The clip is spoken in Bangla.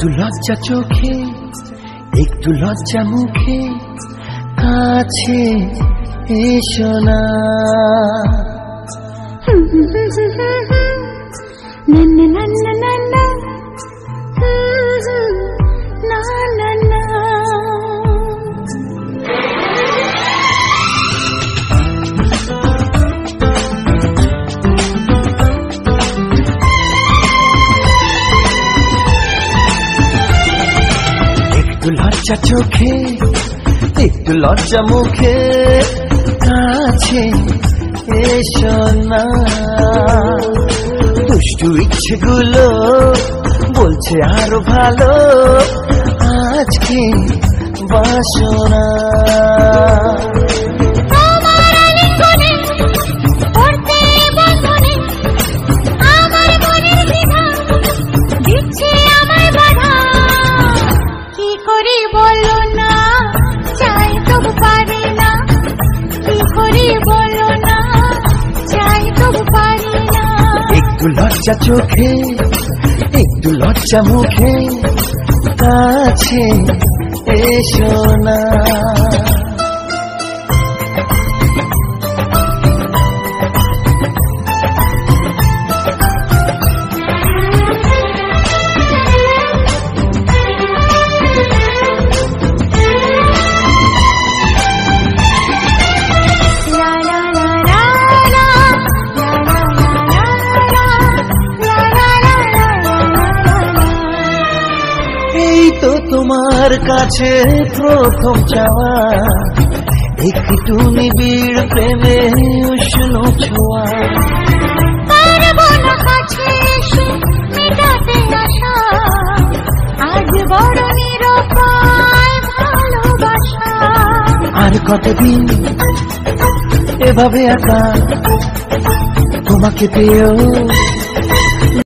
একটু লজ্জা চোখে একটু লজ্জা মুখে কাছে এসো না একটু লজ্জা চোখে একটু লজ্জা মুখে কাছে এসো না দুষ্টু ইচ্ছেগুলো বলছে আরো ভালো আজকে বাসনা একটু লজ্জা চোখে একটু লজ্জা মুখে কাছে এসো না তো তোমার কাছে প্রথম চাওয়া একটু নিবিড় প্রেমে উষ্ণ ছোঁয়া আর কতদিন এভাবে একা তোমাকে পেয়েও